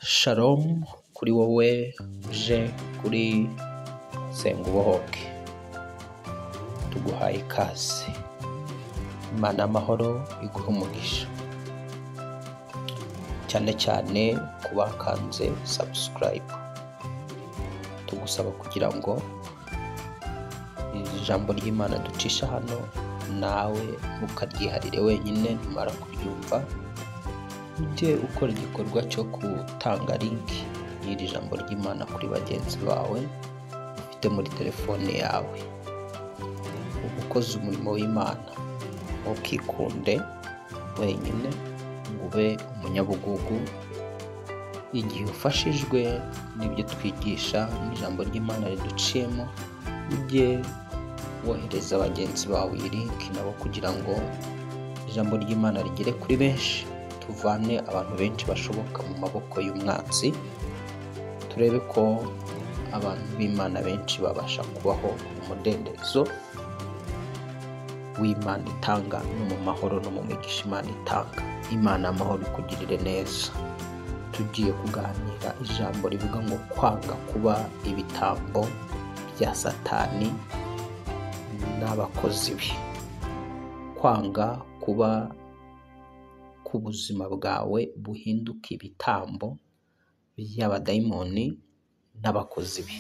Shalom kuri wowe uje kuri Senga Ubohoke, tuguhaye ikaze. Imana y'amahoro iguhe umugisha, cyane cyane ku bakanze subscribe. Tugusaba kugira ngo ijambo ry'Imana ducisha hano nawe ntukaryiharire wenyine, numara kuryumva ujye ukora igikorwa cyo gutanga link y'iri jambo ry'Imana kuri bagenzi bawe ufite muri telefone yawe. Uba ukoze umurimo w'Imana, ntukikunde wenyine ngo ube umunyabugugu. Igihe ufashijwe n'ibyo twigisha n'ijambo ry'Imana riduciyemo, ujye wohereza bagenzi bawe iyi link nabo, kugira ngo ijambo ry'Imana rigere kuri benshi, tuvane abantu benshi bashoboka mu maboko y'umwanzi, turebe ko abantu b'Imana benshi babasha kubaho mu mudendezo w'Imana itanga, no mu mahoro no mu migisha Imana itanga. Imana y'amahoro ikugirire neza. Tugiye kuganira ijambo rivuga ngo kwanga kuba ibitambo bya Satani n'abakozi be. Kwanga kuba k'ubuzima bwawe buhinduka ibitambo by'abadayimoni n'abakozi be.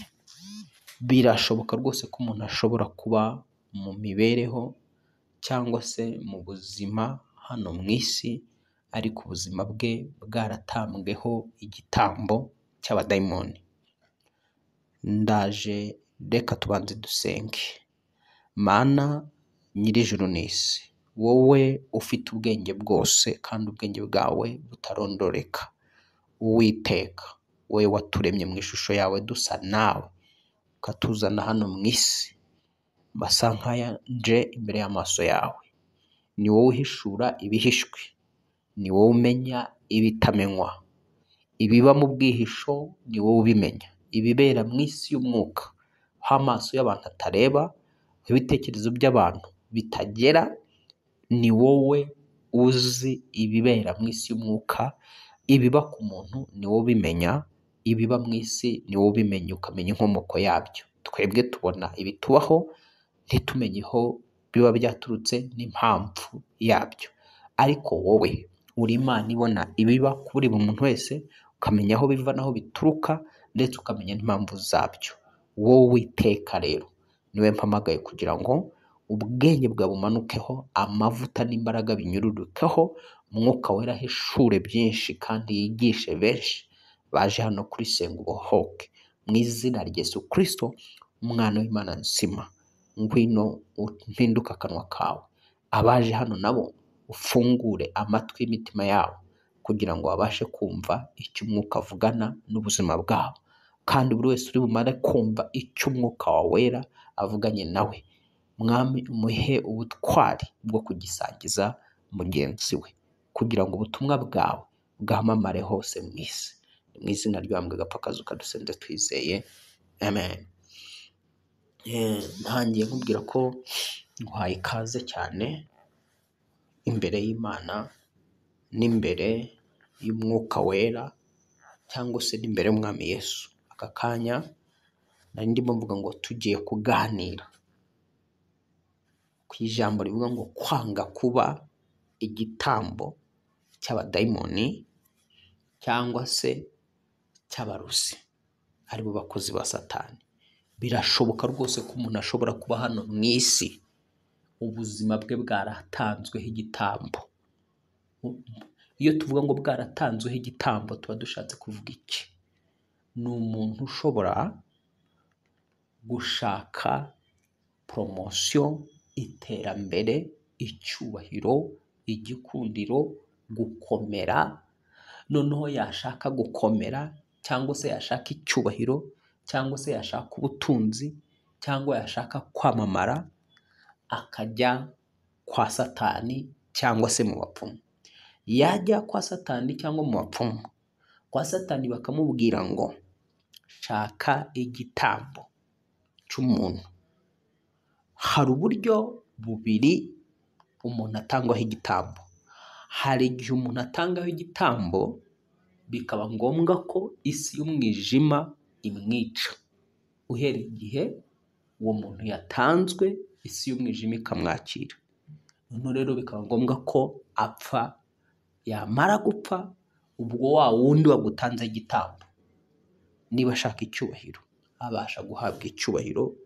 Birashoboka rwose ko umuntu ashobora kuba mu mibereho cyangwa se mu buzima hano mu isi, ariko ubuzima bwe bwaratambweho igitambo cy'abadayimoni. Ndaje reka tubanze dusenge. Mana nyir'ijuru n'isi, wowe ufite ubwenge bwose kandi ubwenge bwawe butarondoreka, Uwiteka, wowe waturemye mu ishusho yawe dusa nawe, ukatuzana hano mu isi basa nk'ayanje imbere y'amaso yawe. Ni wowe uhishura ibihishwe, ni wowe umenya ibitamenywa, ibiba mu bwihisho ni wowe ubimenya, ibibera mu isi y'umwuka aho amaso y'abantu atareba, aho ibitekerezo by'abantu bitagera, ni wowe uzi ibibera mu isi y'umwuka. Ibiba ku muntu ni wowe ubimenya, ibiba mu isi ni wowe ubimenya, ukamenya inkomoko yabyo. Twebwe tubona ibitubaho ntitumenye aho biba byaturutse n'impamvu yabyo, ariko wowe uri Imana ibona ibiba kuri buri muntu wese, ukamenya aho biva n'aho bituruka, ndetse ukamenya n'impamvu zabyo. Wowe Uwiteka rero niwe mpamagaye kugira ngo ubwenge bwawe bumanukeho, amavuta n'imbaraga binyururukeho, Umwuka wera ahishure byinshi kandi yigishe benshi baje hano kuri Senga Ubohoke, mu izina rya Yesu Kristo, umwana w'Imana nzima. Ngwino umpinduke akanwa kawe, abaje hano nabo ufungure amatwi y'imitima yabo, kugira ngo babashe kumva icyo umwuka avugana n'ubuzima bwabo, kandi buri wese uri bumare kumva icyo umwuka wawe wera avuganye nawe, Mwami umuhe ubutwari bwo kugisangiza mugenzi we, kugira ngo ubutumwa bwawe bwamamare hose mu isi. Mu izina ry'Uwambwe gapfa kazuka dusenze twizeye, amen. Ntangiye nkubwira ko nguhaye ikaze cyane imbere y'Imana n'imbere y'umwuka wera, cyangwa se n'imbere y'Umwami Yesu. Aka kanya nari ndimo mvuga ngo tugiye kuganira ku ijambo rivuga ngo kwanga kuba igitambo cy'abadayimoni cyangwa se cy'abarusi, aribo bakozi ba Satani. Birashoboka rwose ko umuntu ashobora kuba hano mu isi ubuzima bwe bwaratanzweho igitambo. Iyo tuvuga ngo bwaratanzweho igitambo, tuba dushatse kuvuga iki? Ni umuntu ushobora gushaka poromosiyo, iterambere, icyubahiro, igikundiro, gukomera. Noneho yashaka gukomera, cyangwa se yashaka icyubahiro, cyangwa se yashaka ubutunzi, cyangwa yashaka kwamamara, akajya kwa Satani cyangwa se mu bapfumu. Yajya kwa Satani cyangwa mu bapfumu, kwa Satani bakamubwira ngo shaka igitambo cy'umuntu. Hari uburyo bubiri umuntu atangwaho igitambo. Hari igihe umuntu atangaho igitambo bikaba ngombwa ko isi y'umwijima imwica. Uhereye igihe uwo muntu yatanzwe, isi y'umwijima ikamwakira. Noneho rero bikaba ngombwa ko apfa, yamara gupfa ubwo wa wundi wagutanze igitambo, niba ashaka icyubahiro, abasha guhabwa icyubahiro,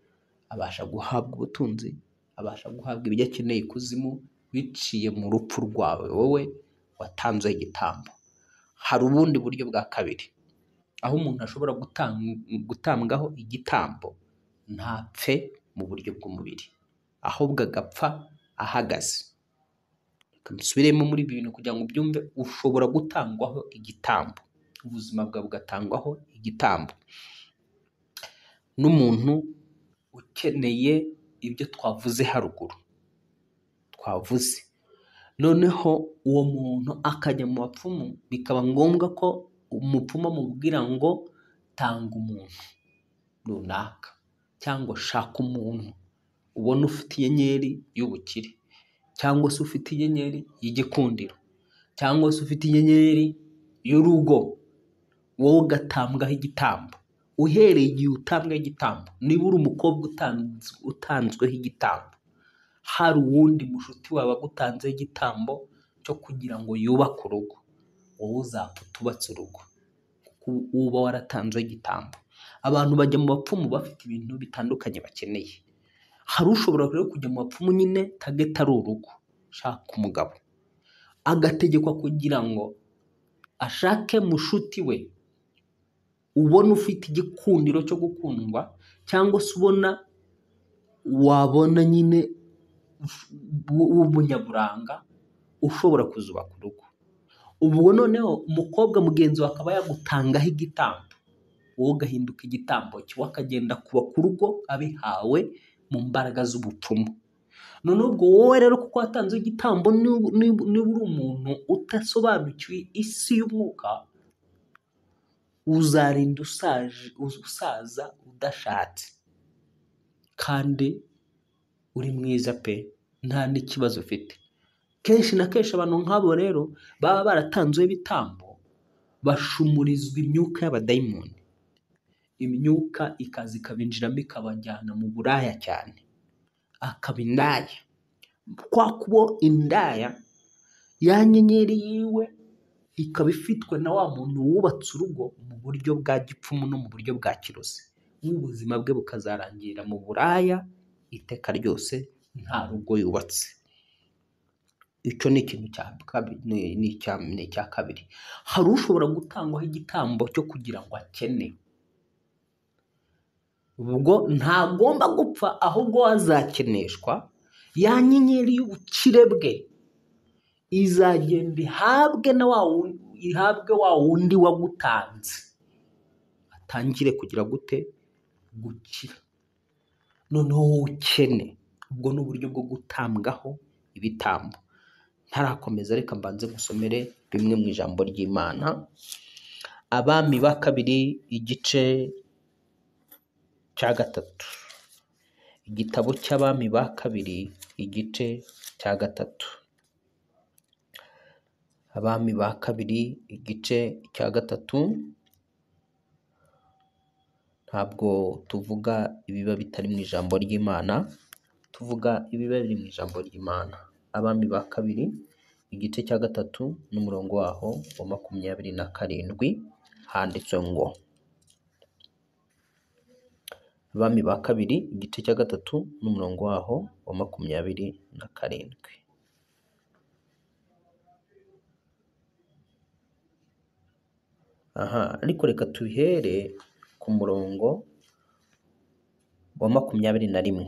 abasha guhabwa ubutunzi, abasha guhabwa ibyo akeneye ikuzimu biciye mu rupfu rwawe wowe watanze igitambo. Hari ubundi buryo bwa kabiri, aho umuntu ashobora gutambwaho igitambo ntapfe mu buryo bw'umubiri, ahubwo agapfa ahagaze. Reka mbisubiremo muri ibi bintu kugira ngo ubyumve. Ushobora gutangwaho igitambo, ubuzima bwawe bugatangwaho igitambo n'umuntu ukeneye ibyo twavuze haruguru, noneho uwo muntu akajya mu bapfumu, bikaba ngombwa ko umupfumu amubwira ngo tanga umuntu runaka, cyangwa shaka umuntu ubona ufite inyenyeri y'ubukire, cyangwa se ufite inyenyeri y'igikundiro, cyangwa se ufite inyenyeri y'urugo, wowe ugatambwaho igitambo. Uhereye igihe utambwaho igitambo, niba uri umukobwa utanzweho igitambo, hari uwundi mushuti wawe agutanzeho igitambo cyo kugira ngo yubake urugo, wowe uzapfa utubatse urugo kuko uba waratanzeho igitambo. Abantu bajya mu bapfumu bafite ibintu bitandukanye bakeneye. Hari ushobora rero kujya mu bapfumu nyine tageti ari urugo, shaka umugabo, agategekwa kugira ngo ashake mushuti we ubona ufite igikundiro cyo gukundwa, cyangwa se wabona nyine w'umunyaburanga ushobora kuzubaka urugo. Ubwo noneho umukobwa mugenzi wawe akaba yagutangaho igitambo, wowe ugahinduka igitambo cye, akagenda kubaka urugo abihawe mu mbaraga z'ubupfumu. Noneho ubwo wowe rero kuko watanze igitambo, niba uri umuntu udasobanukiwe isi y'umwuka, uzarinda usaza udashatse kandi uri mwiza pe, nta n'ikibazo ufite. Kenshi na kenshi abantu nk'abo rero baba baratanzeho ibitambo bashumurizwa imyuka y'abadayimoni, imyuka ikaza ikabinjiramo ikabajyana mu buraya cyane, akaba indaya. Kwa kuba indaya, ya nyenyeri yiwe ikaba ifitwe na wa muntu wubatse urugo mu buryo bwa gipfumu no mu buryo bwa kirozi, n'ubuzima bwe bukazarangirira mu buraya iteka ryose, nta rugo yubatse. Icyo ni ikintu cya kabiri, ni icya kabiri. Hari ushobora gutangwaho igitambo cyo kugira ngo akene, ubwo ntagomba gupfa, ahubwo azakeneshwa. Ya nyenyeri y'ubukire bwe izagenda ihabwe wa wundi wagutanze, atangire kugira gukira, noneho wowe ukene. Ubwo ni uburyo bwo gutambwaho ibitambo. Ntarakomeza, reka mbanze gusomere bimwe mu ijambo ry'Imana. Abami ba kabiri igice cya 3. Igitabo cy'Abami ba kabiri igice cya 3. Abami ba kabiri igice cya 3. Ntabwo tuvuga ibiba bitari mu ijambo ry'Imana, tuvuga ibiba biri mu ijambo ry'Imana. Abami ba kabiri igice cya 3 n'umurongo waho wa 27 handitse ngo, Abami ba kabiri igice cya 3 n'umurongo waho wa 27. Ariko reka tuhere ku murongo wa 21.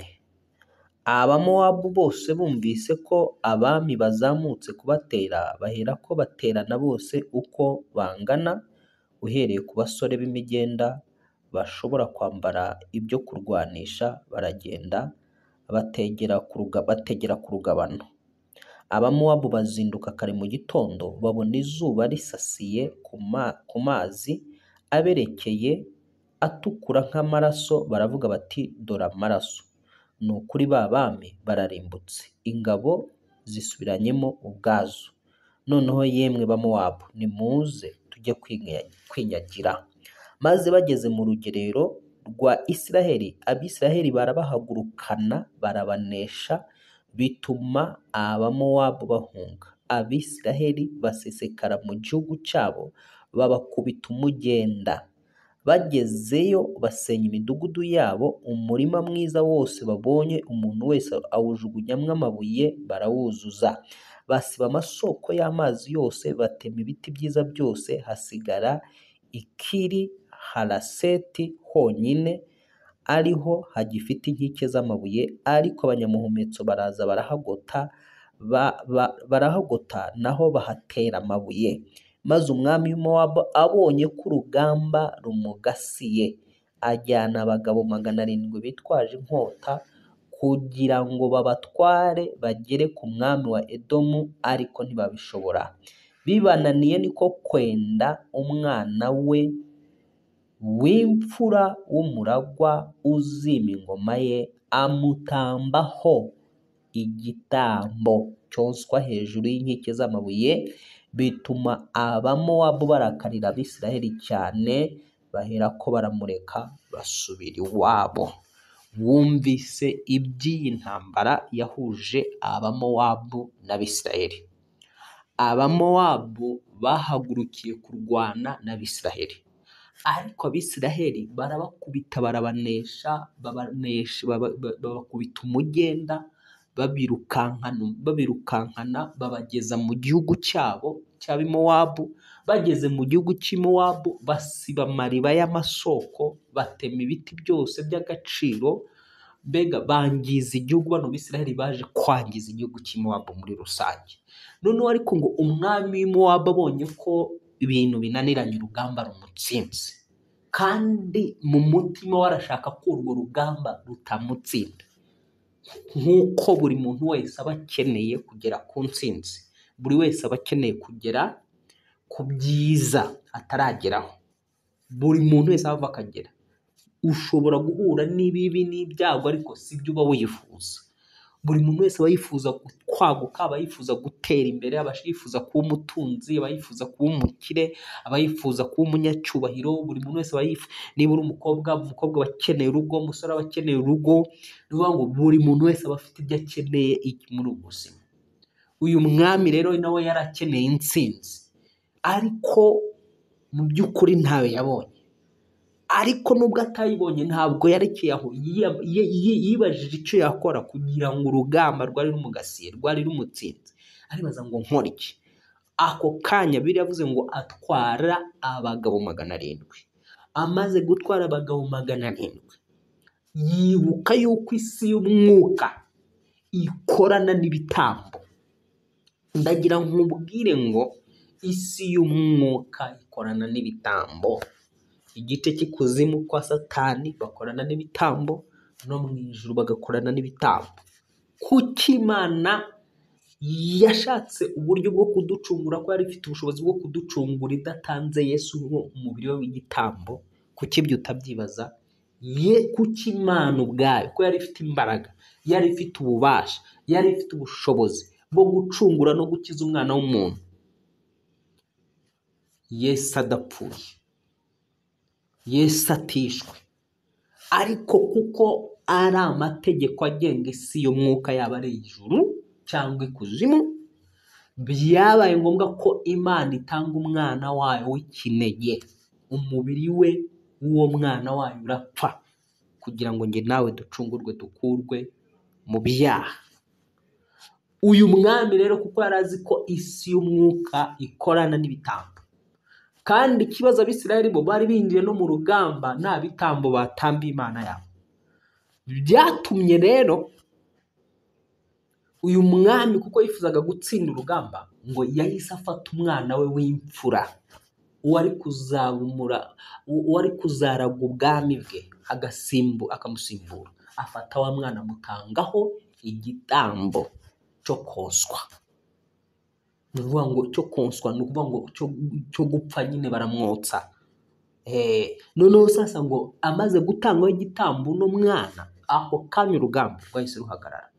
Abamowabu bose bumvise ko abami bazamutse kubatera, baherako baterana bose uko bangana, uhereye ku basore b'imigenda bashobora kwambara ibyo kurwanisha, baragenda bategera ku rugabano. Abamowabu bazinduka kare mu gitondo, babona izuba risasiye ku mazi aberekeye atukura nk'amaraso, baravuga bati dore amaraso. Ni ukuri ba bami bararimbutse, ingabo zisubiranyemo ubwazo. Noneho yemwe Bamowabu, nimuze tujye kwinyagira. Maze bageze mu rugerero rwa Isiraheli, Abisiraheli barabahagurukana barabanesha, bituma Abamowabu bahunga. Abisiraheli basesekara mu gihugu cyabo, babakubita umugenda. Bagezeyo basenya imidugudu yabo, umurima mwiza wose babonye umuntu wese awujugunyamwo amabuye barawuzuza. Basiba amasoko y'amazi yose, batema ibiti byiza byose, hasigara ikiri haraseti honyine, ariho hagifite inkike z'amabuye. Ariko abanyamuhumetso baraza barahagota naho bahatera amabuye. Maze umwami w'Imowabu abonye ko urugamba rumugasiye, ajyana abagabo 700 bitwaje inkota kugira ngo babatware bagere ku mwami wa Edomu, ariko ntibabishobora. Bibananiye niko kwenda umwana we w'imfura w'umuragwa uzima ingoma ye, amutambaho igitambo cyoswa hejuru y'inkike z'amabuye, bituma Abamowabu barakarira Abisiraheli cyane, baherako baramureka basubira iwabo. Wumvise iby'iyi ntambara yahuje Abamowabu n'Abisiraheli. Abamowabu bahagurukiye kurwana n'Abisiraheli, ariko Abisiraheli barabakubita barabanesha, babakubita umugenda, babirukankana babageza mu gihugu cyabo cy'Abimowabu. Bageze mu gihugu cy'Imowabu basiba amariba y'amasoko, batema ibiti byose by'agaciro, mbega bangiza igihugu. Bano Bisiraheli baje kwangiza igihugu cy'Imowabu muri rusange. Noneho ariko ngo umwami w'Imowabu abonye ko ibintu binaniranye, urugamba rumutsinze, kandi mu mutima we arashaka ko urwo rugamba rutamutsinda, nk'uko buri muntu wese aba akeneye kugera ku ntsinzi, buri wese aba akeneye kugera ku byiza atarageraho. Buri muntu wese ava akagera. Ushobora guhura n'ibibi n'ibyago, ariko si byo uba wifuza. Buri muntu wese aba yifuza kwaguka, aba yifuza gutera imbere, aba yifuza kuba umutunzi, aba yifuza kuba umukire, aba yifuza kuba umunyacyubahiro. Buri muntu wese aba yifuza, niba uri umukobwa aba akeneye urugo, umusore aba akeneye urugo. Ni ukuvuga ngo buri muntu wese aba afite ibyo akeneye muri ubu buzima. Uyu mwami rero nawe yari akeneye intsinzi, ariko mu by'ukuri ntawe yabonye. Ariko nubwo atayibonye, ntabwo yarekeye aho. Yibajije icyo yakora kugira ngo urugamba rwari rumugasiye, rwari rumutsinze. Aribaza ngo nkore iki? Ako kanya Bibiliya yavuze ngo atwara abagabo 700. Amaze gutwara abagabo 700, yibuka yuko isi y'umwuka ikorana n'ibitambo. Ndagira nkubwire ngo isi y'umwuka ikorana n'ibitambo. Igice cy'ikuzimu kwa Satani bakorana n'ibitambo, no mu ijuru bagakorana n'ibitambo. Kuko Imana yashatse uburyo bwo kuducungura, ko yari ifite ubushobozi bwo kuducungura idatanze Yesu umubiri we w'igitambo. Kuki ibyo utabyibaza? Kuki Imana ubwayo, ko yari ifite imbaraga, yari ifite ububasha, yari ifite ubushobozi bwo gucungura no gukiza umwana w'umuntu, Yesu adapfuye, Yesu atishwe, ariko kuko ari amategeko agenga isi y'umwuka, yaba ari ijuru cyangwa ikuzimu, byabaye ngombwa ko Imana itanga umwana wayo w'ikinege. Umubiri we w'uwo mwana wayo urapfa kugira ngo njye nawe ducungurwe, dukurwe mu byaha. Uyu mwami rero kuko yari azi ko isi y'umwuka ikorana n'ibitambo, kandi ikibazo Abisiraheli bo bari binjiye no mu rugamba nta bitambo batambiye Imana yabo, byatumye rero uyu mwami kuko yifuzaga gutsinda urugamba, ngo yahise afata umwana we w'imfura, uwari kuzaraga ubwami bwe akamusimbura. Afata wa mwana amutangaho igitambo cyo koswa. Ni ukuvuga ngo cyo koswa, ni ukuvuga ngo cyo gupfa nyine, baramwotsa. Noneho sasa ngo amaze gutangaho igitambo uno mwana, ako kanya urugamba rwahise ruhagarara.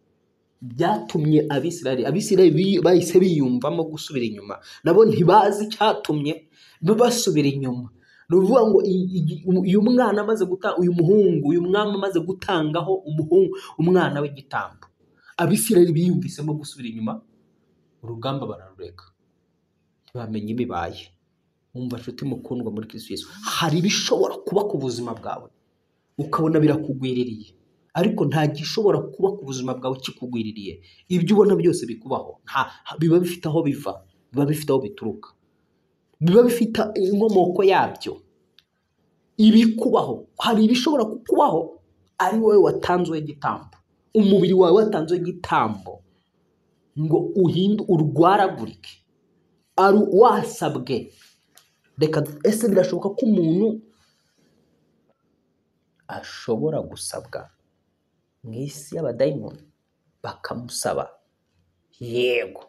byatumye Abisirayeli bahise biyumvamo gusubira inyuma, nabo ntibazi icyatumye basubira inyuma. Ni ukuvuga ngo uyu mwana amaze gutanga, uyu mwami amaze gutangaho umwana w'igitambo, Abisirayeli biyumvisemo gusubira inyuma, urugamba bararureka, ntibamenye ibibaye. Wumva nshuti mukundwa muri Kristo Yesu, hari ibishobora kuba ku buzima bwawe ukabona birakugwiririye, ariko nta gishobora kuba ku buzima bwawe kikugwiririye. Ibyo ubona byose bikubaho biba bifite aho biva, biba bifite aho bituruka, biba bifite inkomoko yabyo. Ibikubaho, hari ibishobora kukubaho ari wowe watanzwe igitambo, umubiri wawe watanzwe igitambo ngo urwaragurike, ari wasabwe. Reka, ese birashoboka ko umuntu ashobora gusabwa mu isi y'abadayimoni bakamusaba? Yego.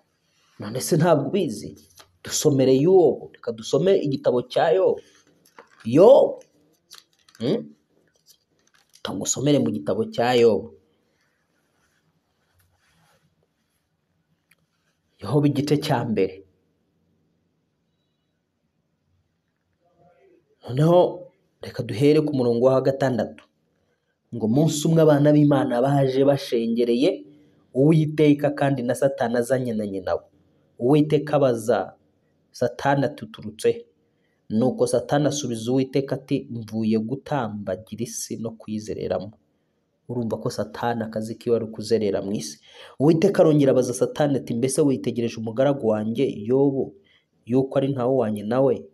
None se ntabwo ubizi? Dusomere Yobu, reka dusome igitabo cya Yobu. Yobu, tugusomere mu gitabo cya Yobu. Yobu igice cya mbere. Noneho reka duhere ku murongo wa 6 ngo umunsi umwe abana b'Imana baje bashengereye Uwiteka, kandi na Satani azanye na nyina we. Uwiteka abaza Satani ati uturutse? Nuko Satani asubiza Uwiteka ati mvuye gutambagira isi no kuyizereramo. Urumva ko Satani akazi kiwe ari kuzerera mu isi. Uwiteka arongera abaza Satani ati mbese witegereje umugaragu wanjye Yobu, yuko ari ntawe wanjye nawe,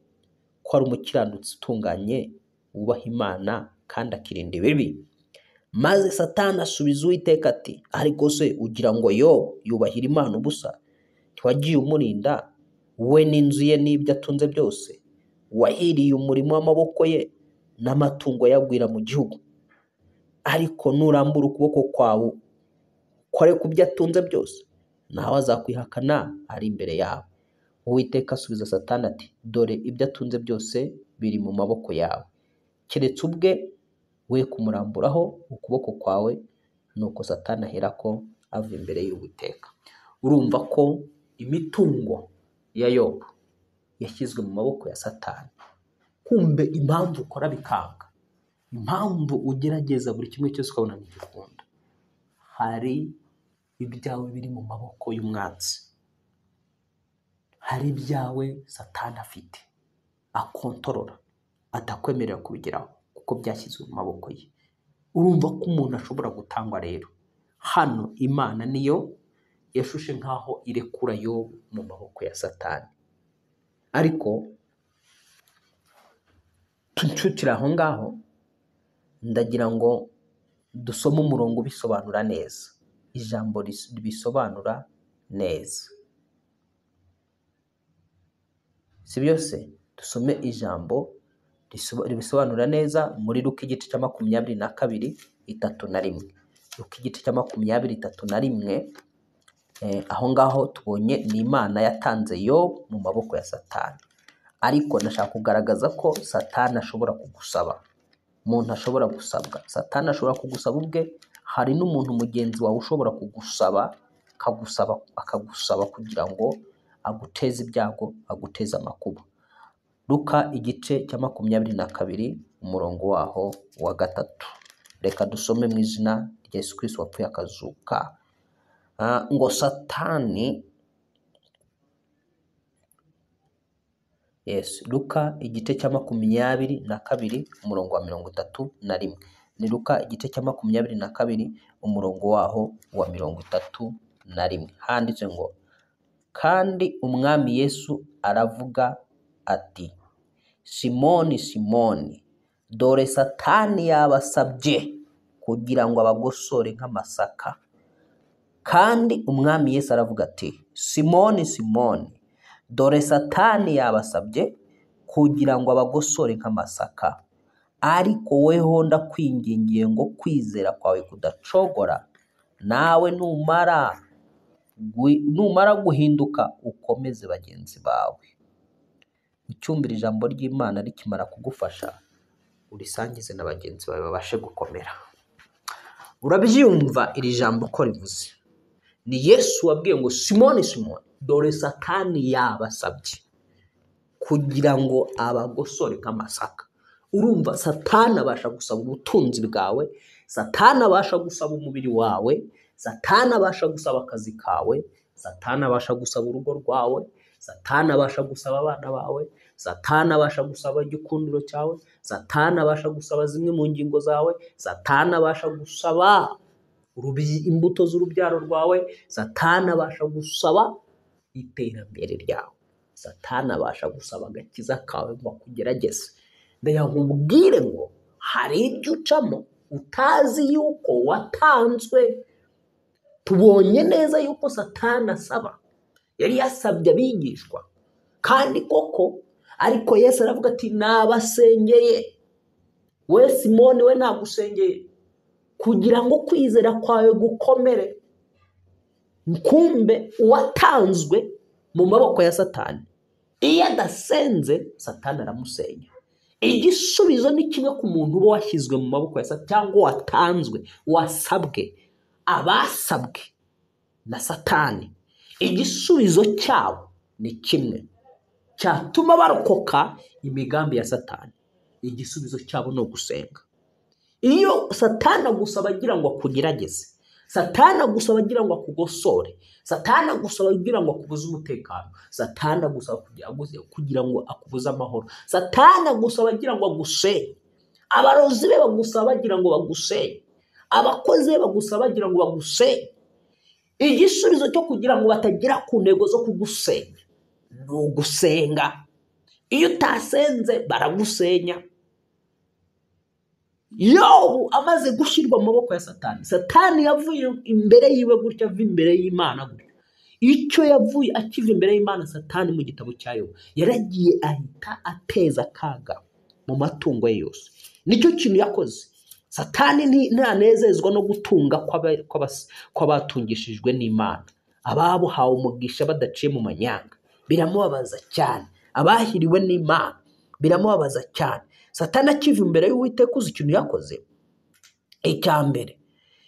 ko ari umukiranutsi utunganye, wubaha Imana kandi akirinda ibibi? Maze Satani asubiza Uwiteka ati ariko se ugira ngo Yobu yubahira Imana ubusa? Ntiwagiye umurinda we n'inzu ye n'ibyo atunze byose? Wahiriye umurimo w'amaboko ye n'amatungo yagwira mu gihugu. Ariko nurambura ukuboko kwawe ukore ku byo atunze byose, nawe azakwihakana ari imbere yawe. Uwiteka asubiza Satani ati dore ibyo atunze byose biri mu maboko yawe, keretse ubwe we kumuramburaho ukuboko kwawe. Nuko Satani aherako ava imbere y'Uwiteka. Urumva ko imitungo ya Yobu yashyizwe mu maboko ya Satani. Kumbe impamvu ukora bikanga, impamvu ugerageza buri kimwe cyose ukabona ntigikunda, hari ibyawe biri mu maboko y'umwanzi. Hari ibyawe Satani afite akontorora, atakwemerera kubigeraho kuko byashyizwe mu maboko ye. Urumva ko umuntu ashobora gutangwa rero. Hano Imana niyo yashushe nkaho irekura Yobu mu maboko ya Satani. Ariko tuncukira aho ngaho, ndagira ngo dusome umurongo ubisobanura neza, ijambo ribisobanura neza. Si byose? Dusome ijambo ribisobanura neza muri Luka igice cya 22:3-1. Luka igice cya 23:1. Aho ngaho tubonye ni Imana yatanze Yobu mu maboko ya Satani. Ariko nashaka kugaragaza ko Satani ashobora kugusaba. Umuntu ashobora gusabwa. Satani ashobora kugusaba ubwe. Hari n'umuntu mugenzi wawe ushobora kugusaba, akagusaba kugira ngo aguteze ibyago, aguteze amakuba. Luka igice cya 22 umurongo waho wa 3. Reka dusome mu izina rya Yesu Kristo wapfuye akazuka. Ngo Satani, Luka igice cya 22 umurongo wa 31. Ni Luka igice cya 22 umurongo waho wa 31. Handitse ngo kandi umwami Yesu aravuga ati Simoni, Simoni, dore Satani yabasabye kugira ngo abagosore nk'amasaka. Kandi umwami Yesu aravuga ati Simoni, Simoni, dore Satani yabasabye kugira ngo abagosore nk'amasaka. Ariko weho ndakwingingiye ngo kwizera kwawe kudacogora, nawe numara guhinduka ukomeze bagenzi bawe. Icyumvira ijambo ry'Imana rikimara kugufasha, urisangize na bagenzi bawe babashe gukomera. Urabyumva iri jambo ko rivuze? ni Yesu wabwiye ngo Simoni Simoni, dore Satani yabasabye kugira ngo abagosore nk'amasaka. Urumva Satani abasha gusaba ubutunzi bwawe, Satani abasha gusaba umubiri wawe, Satani abasha gusaba akazi kawe, Satani abasha gusaba urugo rwawe, Satani abasha gusaba abana bawe, Satani abasha gusaba igikundiro cyawe, Satani abasha gusaba zimwe mu ngingo zawe, Satani abasha gusaba imbuto z'urubyaro rwawe, Satani abasha gusaba iterambere ryawe, Satani abasha gusaba agakiza kawe ngo akugerageze. Ndayakubwire ngo hari ibyo ucamo utazi yuko watanzwe. Tubonye neza yuko Satani asaba, yari yasabye abigishwa kandi koko, ariko Yesu aravuga ati nabasengeye. We Simoni we nagusengeye kugira ngo kwizera kwawe gukomere. Kumbe watanzwe mu maboko ya Satani, iyo adasenze Satani aramusenya. Igisubizo ni kimwe ku muntu uba washyizwe mu maboko ya Satani cyangwa watanzwe, wasabwe, abasabwe na Satani. Igisubizo cyabo ni kimwe cyatuma barokoka imigambi ya Satani. Igisubizo cyabo no gusenga. Iyo Satani agusaba agira ngo akugerageze, Satani agusaba agira ngo akugosore, Satani agusaba agira ngo akubuze umutekano, Satani agusaba kugira ngo akubuze amahoro, Satani agusaba agira ngo agusenye, abarozi be bagusaba bagira ngo bagusenye, abakozi be bagusaba bagira ngo bagusenye. Igisubizo cyo kugira ngo batagera ku ntego zo kugusenya ni ugusenga. Iyo utasenze baragusenya. Yobu amaze gushyirwa mu maboko ya Satani, Satani yavuye imbere yiwe gutya, ava imbere y'Imana gutya. Icyo yavuye akiva imbere y'Imana, Satani mu gitabo cya Yobu yaragiye ahita ateza akaga mu matungo ye yose. Nicyo kintu yakoze. Satani ntanezezwa no gutunga kw'abatungishijwe n'Imana, ababo hawe umugisha badaciye mu manyanga. Biramubabaza cyane. Abahiriwe n'Imana biramubabaza cyane. Satani akiva imbere y'Uwiteka, uzi ikintu yakoze? Icya mbere,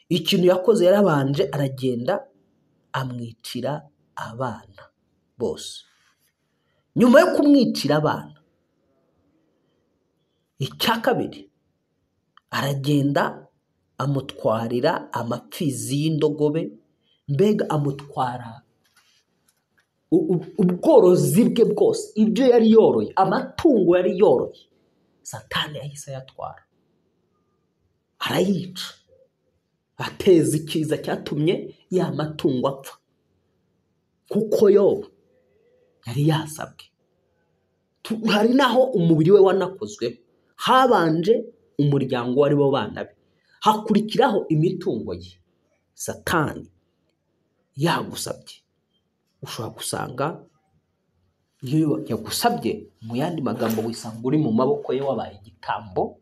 ikintu yakoze, yarabanje aragenda amwicira abana bose. Nyuma yo kumwicira abana, icya kabiri, aragenda amutwarira amapfizi y'indogobe, mbega amutwara ubworozi bwe bwose, ibyo yari yoroye, amatungo yari yoroye. Satani yahise ayatwara, arayica, ateza ikiza cyatumye ya matungo apfa, kuko Yobu yari yasabwe. Hari naho umubiri we wanakozwe, habanje umuryango wari bo bana be, hakurikiraho imitungo ye. Satani yagusabye, ushobora gusanga iyo yagusabye, mu yandi magambo wisanga uri mu maboko ye, wabaye igitambo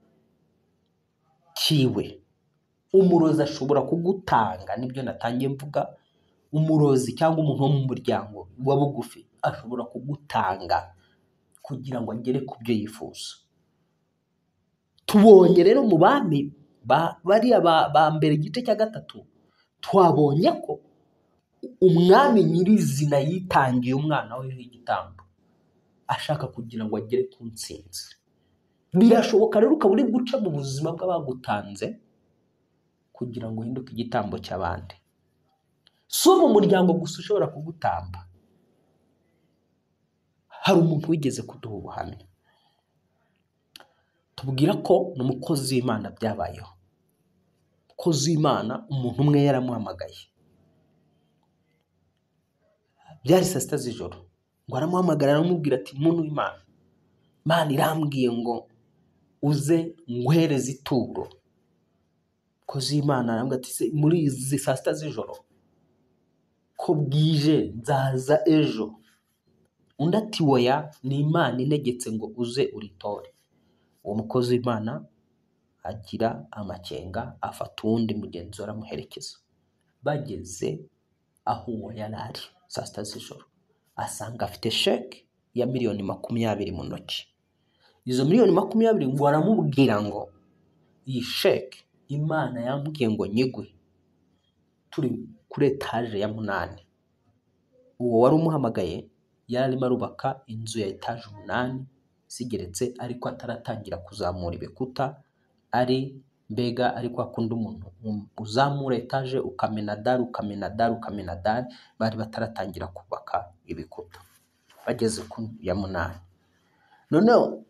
kiwe. Umurozi ashobora kugutanga, nibyo natangiye mvuga. Umurozi cyangwa umuntu wo mu muryango wa bugufi ashobora kugutanga kugira ngo agere ku byo yifuza. Tubonye rero mu bami bariya ba mbere igice cya 3, twabonye ko umwami nyirizina yitangiye umwana we w'igitambo, ashaka kugira ngo agere ku ntsinzi. Birashoboka rero ukaba uri guca mu buzima bw'abagutanze kugira ngo uhinduke igitambo cy'abandi. So mu muryango gusa ushobora kugutamba. Hari umuntu wigeze kuduha ubuhamya, tubwira ko n'umukozi w'Imana byabayeho. Umukozi w'Imana, umuntu umwe yaramuhamagaye, byari 6 z'ijoro, ngo aramuhamagara aramubwira ati, muntu w'Imana, Imana irambwiye ngo uze nguhereze ituro. Umukozi w'Imana aramubwira ati, muri izi 6 z'ijoro ko bwije nzaza ejo. Undi ati, oya, ni Imana integetse ngo uze uritore. Uwo mukozi w'Imana agira amakenga, afata uwundi mugenzi aramuherekeza. Bageze aho uwo yari ari 6 z'ijoro, asanga afite sheke ya miliyoni 20 mu ntoki. Izo miliyoni 20 ngo aramubwira ngo iyi sheke Imana yambwiye ngo nyigwe turi kuri etaje ya 8. Uwo wari umuhamagaye yari arimo arubaka inzu ya etaje 8 zigeretse, ariko ataratangira kuzamura ibikuta, ari mbega ariko akunda umuntu uzamura etaje ukamena dari, bari bataratangira kubaka ibikuta, bageze ku ya 8. Noneho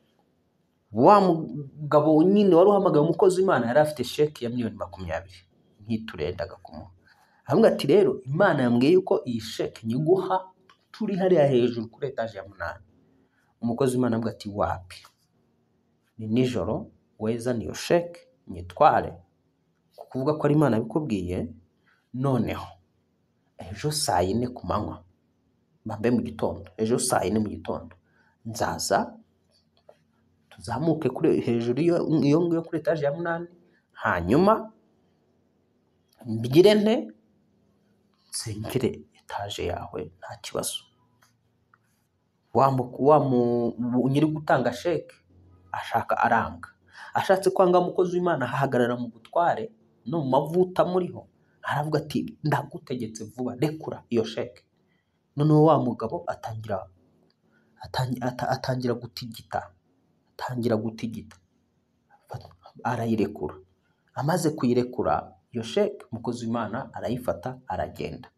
wa mugabo nyine wari uhamagaye umukozi w'Imana yari afite sheki ya 20,000,000 nk'iturendaga kumuha. Ahamwe ati rero Imana yambwiye yuko iyi sheki nyiguha turi hariya hejuru kuri etaje ya 8. Umukozi w'Imana avuga ati wapi, ni nijoro weza niyo sheki nyitware, kuvuga ko ari Imana yabikubwiye. Noneho ejo saa 4 ku manywa bambe mu gitondo, ejo saa 4 mu gitondo nzaza tuzamuke kuri hejuru iyo kuri etaje ya 8, hanyuma mbigire nte nsengere etaje yawe nta kibazo. Nyiri gutanga sheke ashaka aranga, ashatse kwanga umukozi w'Imana ahagarara mu gutware no mu mavuta muriho, aravuga ati ndagutegetse vuba rekura iyo sheke. Noneho wa mugabo atangira gutigita, arayirekura. Amaze kuyirekura iyo sheke, umukozi w'Imana arayifata aragenda.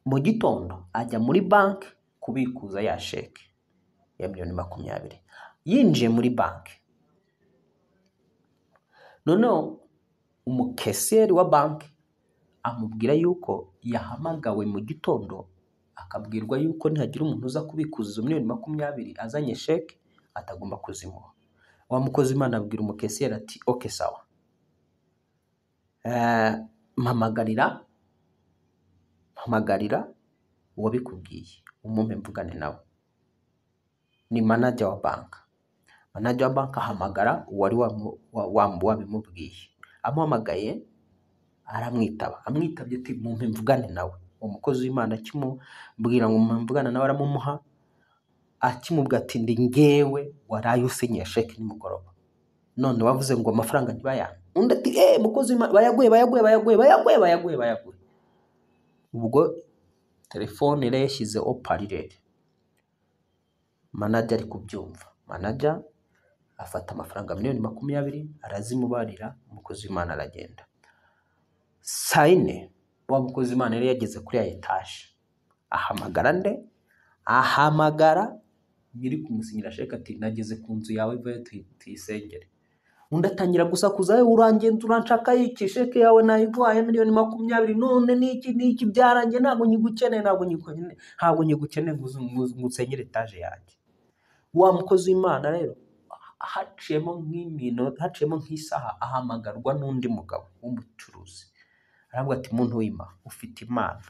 Mu gitondo ajya muri banki kubikuza ya sheke ya 20,000,000. Yinjiye muri banki, noneho umukeseri wa banki amubwira yuko yahamagawe mu gitondo, akabwirwa yuko ntihagira umuntu uza kubikuza izo 20,000,000 azanye sheke atagomba kuzimuha. Wa mukozi w'Imana abwira umukeseri ati okay sawa, mpamagarira uwabikubwiye umumpe mvugane nawe. Ni manager wa banki. Manager wa banki ahamagara uwari wabimubwiye. Amuhamagaye aramwitaba, amwitabye ati mumpe mvugane nawe. Umukozi w'Imana akimubwira ngo mvugana nawe aramumuha, akimubwira ati ndi ngewe waraye usinye sheke nimugoroba, none wavuze ngo amafaranga ntibayane. Undi ati mukozi w'Imana bayaguye. Ubwo telefone yari yashyize oparire, manager ari kubyumva. Manager afata amafaranga 20,000,000 arazimubarira, umukozi w'Imana aragenda. Saa 4 wa mukozi w'Imana yari yageze kuri ya etaje, ahamagara nyiri kumusinyira sheke ati nageze ku nzu yawe vayo tuyisengere. Undi atangira gusakuza urangenda uranshaka iki, sheke yawe nayiguhaye 20,000,000, none niki byarangiye, ntabwo nyigukeneye ngusenyere etaje yanjye. Wa mukozi w'Imana rero haciyemo nk'isaha ahamagarwa n'undi mugabo w'umucuruzi, aravuga ati muntu w'Imana ufite Imana,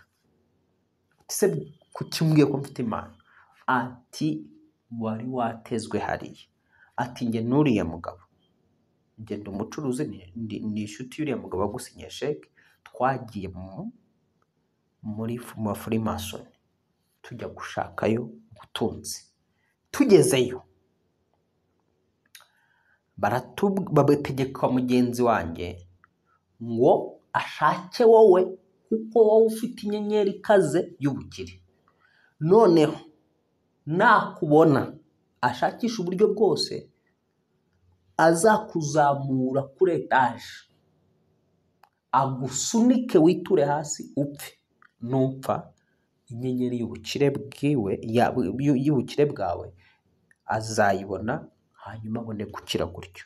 se kukimbwiye ko mfite Imana? Ati wari watezwe hariya. Ati nge nuriya mugabo, ngenda umucuruzi ni inshuti y'uriya mugabo wagusinye sheke, twagiye muri Freemason tujya gushakayo ubutunzi. Tugezeyo babategeka mugenzi wanjye ngo ashake wowe, kuko wowe ufite inyenyeri ikaze y'ubukire. Noneho nakubona ashakisha uburyo bwose azakuzamura kuri etaje, agusunike witure hasi upfe. Nupfa inyenyeri y'ubukire bwawe azayibona, hanyuma abone gukira gutyo.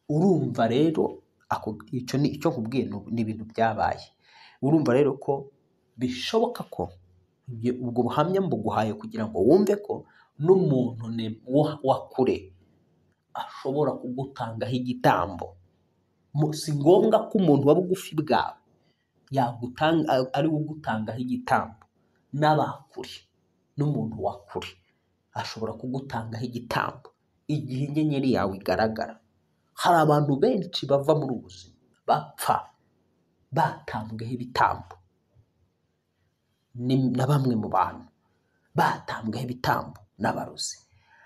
Urumva rero icyo nkubwiye ni ibintu byabaye. Urumva rero ko bishoboka ko ubwo buhamya mbuguhaye kugira ngo wumve ko n'umuntu wa kure ashobora kugutangaho igitambo. Si ngombwa ko umuntu wa bugufi bwawe ari ugutangaho igitambo. N'abakure, n'umuntu wa kure ashobora kugutangaho igitambo igihe inyenyeri yawe igaragara. Hari abantu benshi bava muri ubu buzima bapfa batambweho ibitambo, na bamwe mu bantu batambweho ibitambo n'abarozi.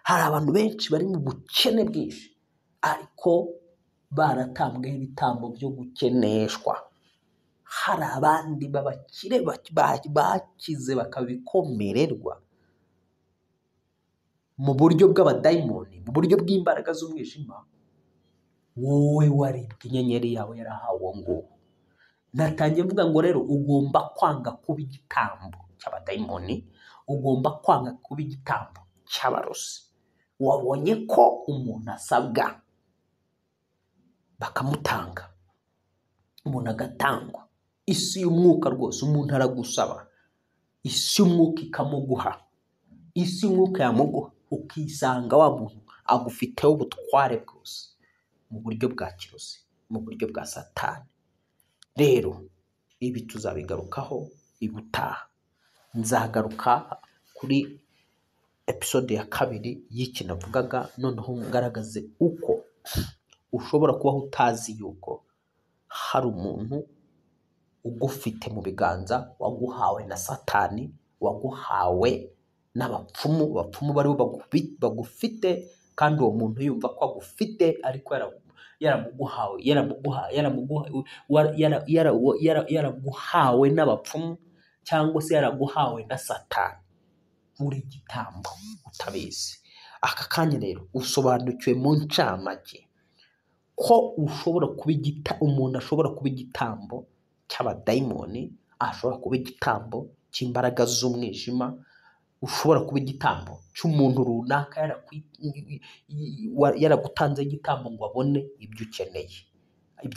Hari abantu benshi bari mu bukene bwinshi, ariko baratambweho ibitambo byo gukeneshwa. Hari abandi b'abakire bakize bakabikomererwa mu buryo bw'abadayimoni, mu buryo bw'imbaraga z'umwijima. Wowe waribwe inyenyeri yawe yarahawe ngo natangiye mvuga ngo rero ugomba kwanga kuba igitambo cy'abadayimoni, ugomba kwanga kuba igitambo cy'abarozi. Wabonye ko umuntu asabwa bakamutanga, umuntu agatangwa. Isi y'umwuka rwose umuntu aragusaba, isi y'umwuka ikamuguha, isi y'umwuka yamuguha, ukisanga wa muntu agufiteho ubutware bwose mu buryo bwa kirozi, mu buryo bwa satani. Rero ibi tuzabigarukaho ibutaha. Nzagaruka kuri episode ya 2 y'iki navugaga, noneho ngaragaze uko ushobora kubaho utazi yuko hari umuntu ugufite mu biganza, waguhawe na satani, waguhawe n'abapfumu. Abapfumu bariho bagufite, kandi uwo muntu yumva ko agufite, ariko yaraguhawe n'abapfumu, cyangwa se yaraguhawe na satani. Uri igitambo utabizi. Aka kanya rero usobanukiwe mu ncamake ko umuntu ashobora kuba igitambo cy'abadayimoni, ashobora kuba igitambo cy'imbaraga z'umwijima, ushobora kuba igitambo cy'umuntu runaka yaragutanze igitambo ngo abone ibyo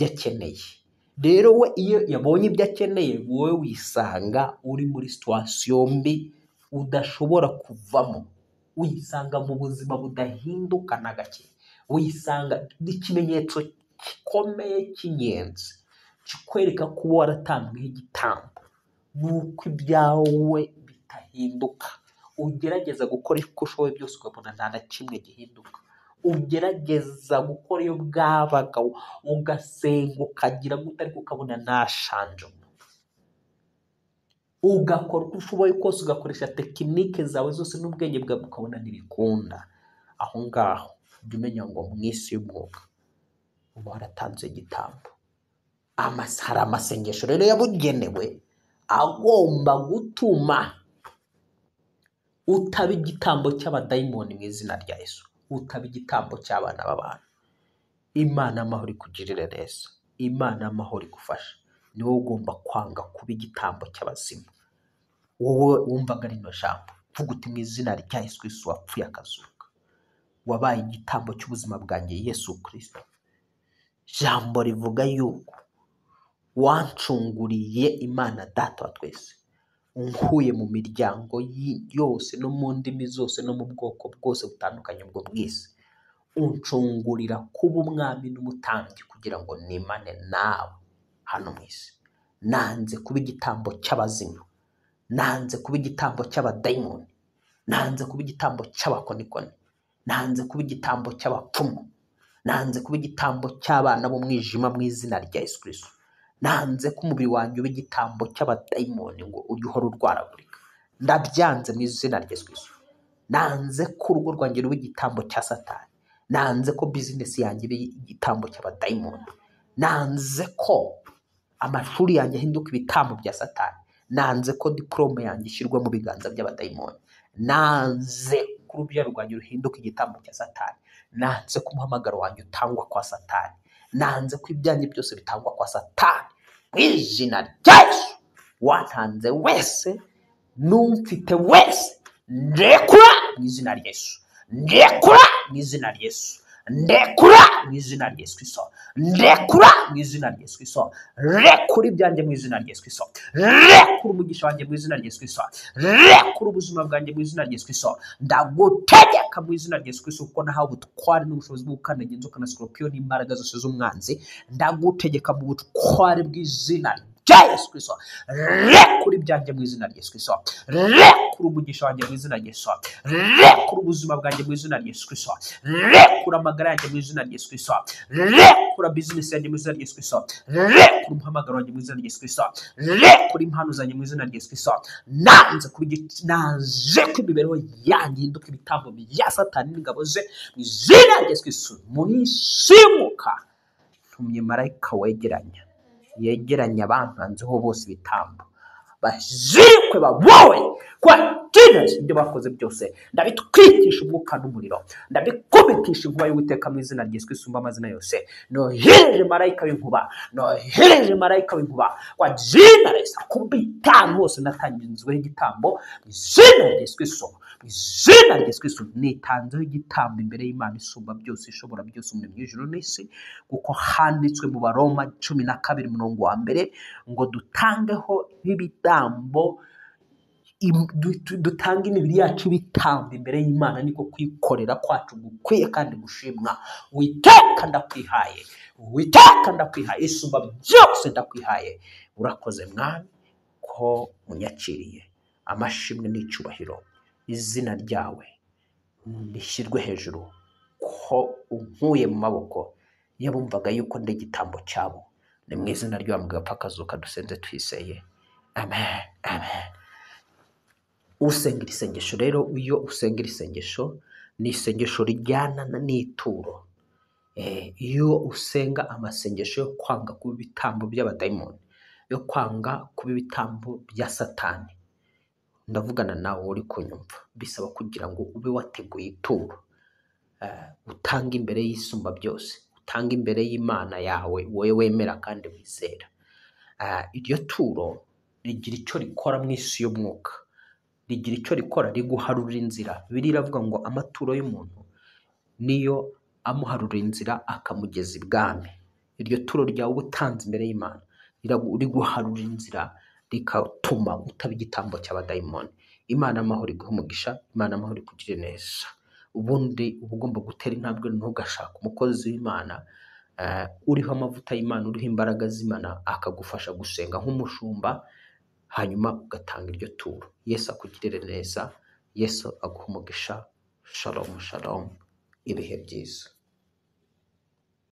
akeneye. Rero we iyo yabonye ibyo akeneye, wowe wisanga uri muri situation mbi udashobora kuvamo, wisanga mu buzima budahinduka na gake, wisanga ikimenyetso gikomeye cy'ingenzi kikwereka ko waratambweho igitambo nuko ibyawe bitahinduka. Ugerageza gukora uko ushoboye byose ukabona nta na kimwe gihinduka. Ugerageza gukora iyo bwabaga, ugasenga ukagira gute, ariko ukabona nta shanjuma. Ugakora uko ushoboye kose, ugakoresha tekinike zawe zose n'ubwenge bwawe, ukabona ntibikunda. Aho ngaho jya umenya ngo mu isi y'umwuka uba waratanze igitambo. Hari amasengesho rero yabugenewe agomba gutuma utaba igitambo cy'abadayimoni mu izina rya Yesu, utaba igitambo cy'abana b'abantu. Imana amahoro ikugirire neza, Imana amahoro igufasha. Ni wowe ugomba kwanga kuba igitambo cy'abazima. Wowe wumvaga rino jambo, vuga uti mu izina rya Yesu Kristo wapfuye akazuka, wabaye igitambo cy'ubuzima bwanjye Yesu Kristo. Jambo rivuga yuko wancunguriye, Imana Data wa twese, unkuye mu miryango yose no mu ndimi zose no mu bwoko bwose butandukanye bwo bw'isi, uncungurira kuba umwami n'umutambyi kugira ngo nimane nawe hano mu isi. Nanze kuba igitambo cy'abazima, nanze kuba igitambo cy'abadayimoni, nanze kuba igitambo cy'abakonikoni, nanze kuba igitambo cy'abapfumu, nanze kuba igitambo cy'abana b'umwijima mu izina rya Yesu Kristo. Nanze ko umubiri wanjye uba igitambo cy'abadayimoni ngo ujye uhora urwaragurika. Ndabyanze mu izina rya Yesu Kristo. Nanze ko urugo rwanjye ruba igitambo cya satani. Nanze ko bizinesi yanjye iba igitambo cy'abadayimoni. Nanze ko amashuri yanjye ahinduka ibitambo bya satani. Nanze ko diplome yanjye ishyirwa mu biganza by'abadayimoni. Nanze ko urubyaro rwanjye ruhinduka igitambo cya satani. Nanze ko umuhamagaro wanjye utangwa kwa satani. Nanze ko ibyanjye byose bitangwa kwa satani. Mu izina rya Yesu, watanze wese n'umfite wese, ndekura mu izina rya Yesu, ndekura mu izina rya Yesu, ndekura mu izina rya Yesu Kristo, ndekura mu izina rya Yesu Kristo, rekura ibyanjye mu izina rya Yesu Kristo, rekura umugisha wanjye mu izina rya Yesu Kristo, rekura ubuzima bwanjye mu izina rya Yesu Kristo. Ndagutegeka mu izina rya Yesu Kristo, kuko nahawe ubutware n'ubushobozi bwo gukandagira inzoka na sikorupiyo n'imbaraga zose z'umwanzi. Ndagutegeka mu butware bw'izina rya Yesu Kristo, rekura ibyanjye mu izina rya Yesu Kristo, rekura umugisha wanjye mu izina rya Yesu, rekura ubuzima bwanjye mu izina rya Yesu Kristo, rekura amagara yanjye mu izina rya Yesu Kristo, rekura business yanjye mu izina rya Yesu Kristo, rekura umuhamagaro wanjye mu izina rya Yesu Kristo, rekura impano zanjye mu izina rya Yesu Kristo. Nanze ko imibereho yanjye ihinduka ibitambo bya satani n'ingabo ze mu izina rya Yesu Kristo. Mu isi y'umwuka tumye marayika yegeranya abantanzeho bose ibitambo, bazirikwe babowe kwa Jesus. Ibyo bakoze byose ndabitwikisha umwuka n'umuriro, ndabikubitisha inkuba y'Uwiteka mu izina rya Yesu isumba amazina yose. Nohereje marayika w'inkuba, kwa Jesus kubita hose natangizweho igitambo mu izina rya Yesu Kristo. Mu izina rya Yesu Kristo nitanzeho igitambo imbere y'Imana isumba byose, ishobora byose, umuremyi w'ijuru n'isi, kuko handitswe mu Baroma 12:1 ngo dutangeho ibitambo, dutanga imibiri yacu ibitambo imbere y'Imana, niko kwikorera kwacu gukwiye kandi gushimwa. Uwiteka ndakwihaye, isumba byose ndakwihaye. Urakoze Mwami ko unyakiriye. Amashimwe n'icyubahiro, izina ryawe rishyirwe hejuru, ko unkuye mu maboko y'abumvaga yuko ndi igitambo cyabo. Ni mu izina ry'uwa mugapfakazuka dusenze twiseye, amen, amen. Usengera isengesho rero, iyo usengera isengesho, ni isengesho rijyana n'ituro. Iyo usenga amasengesho yo kwanga kuba ibitambo by'abadayimoni, yo kwanga kuba ibitambo bya Satani, ndavugana nawe uri kunyumva, bisaba kugira ngo ube wateguye ituro, utanga imbere y'isumba byose, utanga imbere y'Imana yawe wowe wemera kandi wizera. Iryo turo rigira icyo rikora mu isi y'umwuka, rigira icyo rikora, riguharura inzira. Bibiliya iravuga ngo amaturo y'umuntu niyo amuharura inzira akamugeza ibwami. Iryo turo ryawe utanze imbere y'Imana riguharura inzira, rikatuma utaba igitambo cy'abadayimoni. Imana amahoro iguhe umugisha, Imana amahoro ikugire neza. Ubundi uba ugomba gutera intambwe, ntugashaka umukozi w'Imana uriho amavuta y'Imana, uriho imbaraga z'Imana, akagufasha gusenga nk'umushumba, hanyuma ugatanga iryo turo. Yesu akugirire neza, Yesu aguhe umugisha. Shalom, shalom, ibihe byiza.